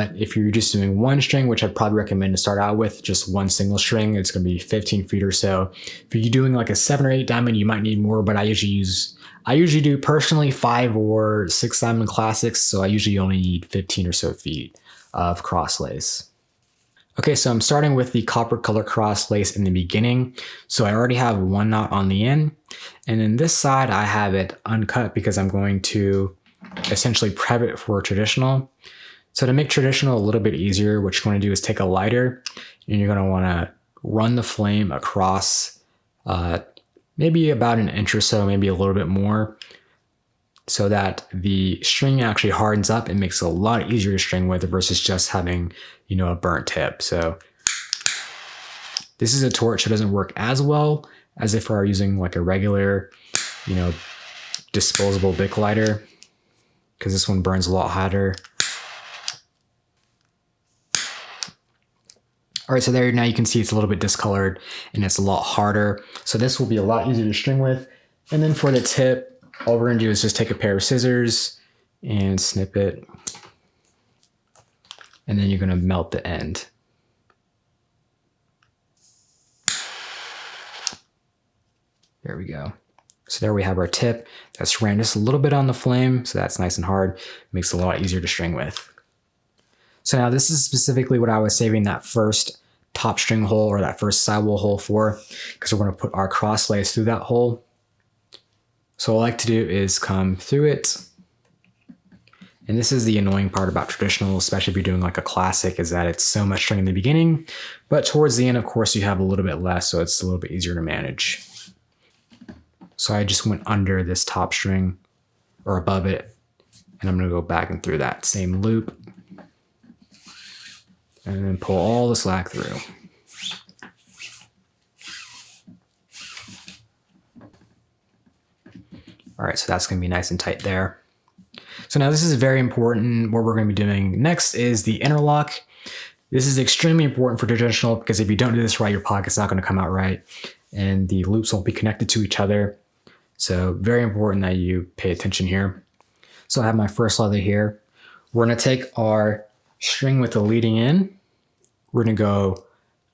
If you're just doing one string, which I'd probably recommend to start out with, just one single string, it's going to be 15 feet or so. If you're doing like a 7 or 8 diamond, you might need more, but I usually do personally 5 or 6 diamond classics, so I usually only need 15 or so feet of cross lace. Okay, so I'm starting with the copper color cross lace in the beginning. So I already have one knot on the end, and then this side I have it uncut because I'm going to essentially prep it for traditional. So to make traditional a little bit easier, what you're going to do is take a lighter and you're going to want to run the flame across maybe about an inch or so, maybe a little bit more, so that the string actually hardens up and makes it a lot easier to string with versus just having, a burnt tip. So this is a torch that doesn't work as well as if we are using like a regular, disposable Bic lighter, because this one burns a lot hotter. All right, so there now you can see it's a little bit discolored and it's a lot harder. So this will be a lot easier to string with. And then for the tip, all we're gonna do is just take a pair of scissors and snip it. And then you're gonna melt the end. There we go. So there we have our tip. That's ran just a little bit on the flame, so that's nice and hard. Makes it a lot easier to string with. So now this is specifically what I was saving that first top string hole or that first sidewall hole for, because we're going to put our cross lace through that hole. So what I like to do is come through it. And this is the annoying part about traditional, especially if you're doing like a classic, is that it's so much string in the beginning, but towards the end, of course, you have a little bit less, so it's a little bit easier to manage. So I just went under this top string or above it, and I'm going to go back and through that same loop. And then pull all the slack through. All right, so that's gonna be nice and tight there. So now this is very important. What we're gonna be doing next is the interlock. This is extremely important for traditional because if you don't do this right, your pocket's not gonna come out right and the loops won't be connected to each other. So very important that you pay attention here. So I have my first leather here. We're gonna take our string with the leading in. We're gonna go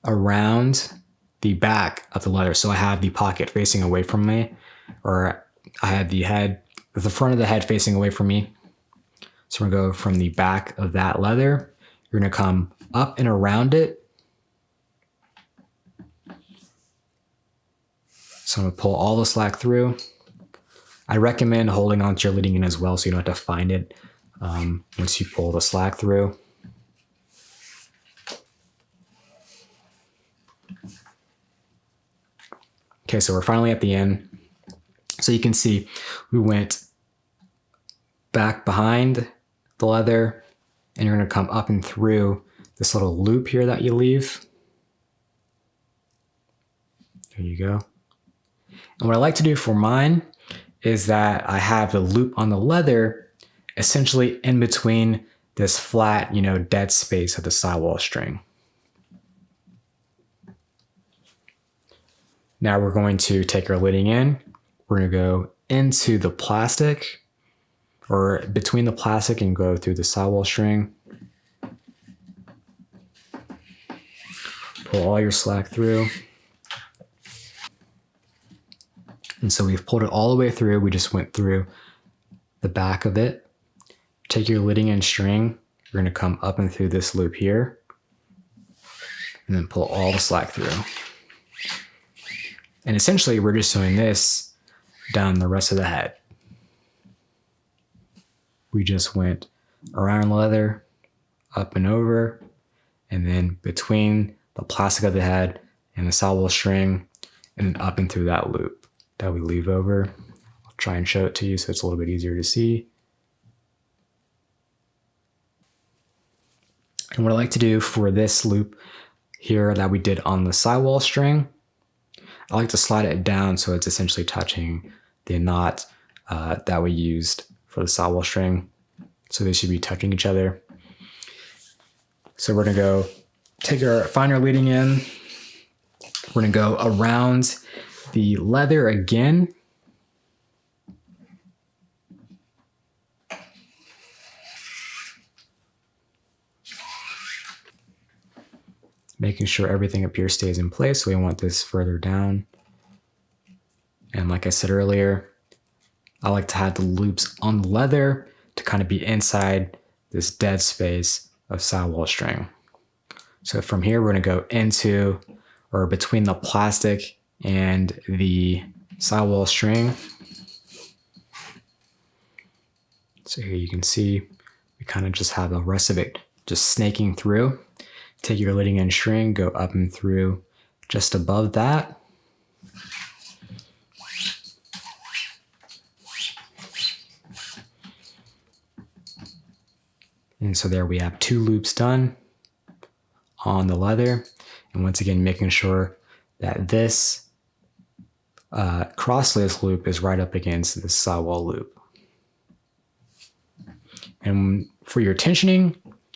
around the back of the leather. So I have the pocket facing away from me, or I have the front of the head facing away from me. So we're gonna go from the back of that leather. You're gonna come up and around it. So I'm gonna pull all the slack through. I recommend holding onto your leading in as well so you don't have to find it once you pull the slack through. Okay, so we're finally at the end. So you can see we went back behind the leather and you're gonna come up and through this little loop here that you leave. There you go. And what I like to do for mine is that I have the loop on the leather essentially in between this flat, dead space of the sidewall string. Now we're going to take our leading in. We're going to go into the plastic or between the plastic and go through the sidewall string. Pull all your slack through. And so we've pulled it all the way through. We just went through the back of it. Take your leading in string. You're going to come up and through this loop here and then pull all the slack through. And essentially, we're just doing this down the rest of the head. We just went around leather, up and over, and then between the plastic of the head and the sidewall string, and then up and through that loop that we leave over. I'll try and show it to you so it's a little bit easier to see. And what I like to do for this loop here that we did on the sidewall string, I like to slide it down so it's essentially touching the knot that we used for the sidewall string. So they should be touching each other. So we're gonna go find our leading in. We're gonna go around the leather again. making sure everything up here stays in place. So we want this further down. And like I said earlier, I like to have the loops on the leather to kind of be inside this dead space of sidewall string. So from here, we're going to go into or between the plastic and the sidewall string. So here you can see we kind of just have the rest of it just snaking through. Take your leading end string, go up and through just above that. And so there we have 2 loops done on the leather. And once again, making sure that this crossless loop is right up against the sidewall loop. And for your tensioning,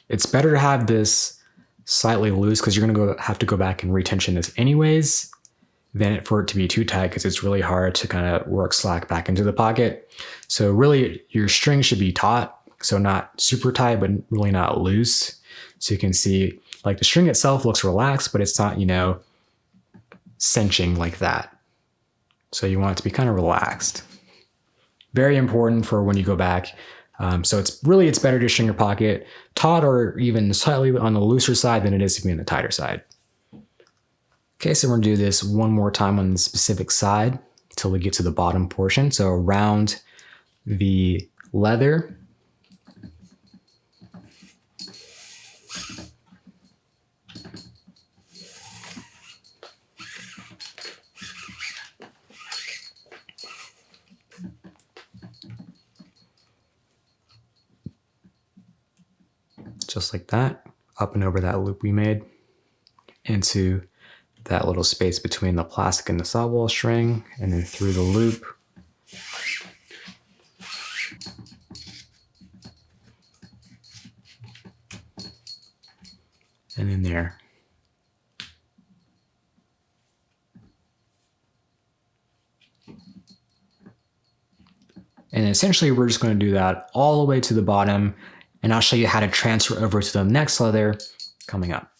it's better to have this slightly loose because you're going to have to go back and retension this anyways, than for it to be too tight because it's really hard to kind of work slack back into the pocket. So really your string should be taut. So not super tight, but really not loose. So you can see like the string itself looks relaxed, but it's not, you know, cinching like that. So you want it to be kind of relaxed. Very important for when you go back. So it's better to string your pocket taut or even slightly on the looser side than it is to be on the tighter side. Okay, so we're gonna do this one more time on the specific side until we get to the bottom portion. So around the leather, just like that, up and over that loop we made into that little space between the plastic and the sidewall string, and then through the loop. And in there. And essentially we're just going to do that all the way to the bottom, and I'll show you how to transfer over to the next leather coming up.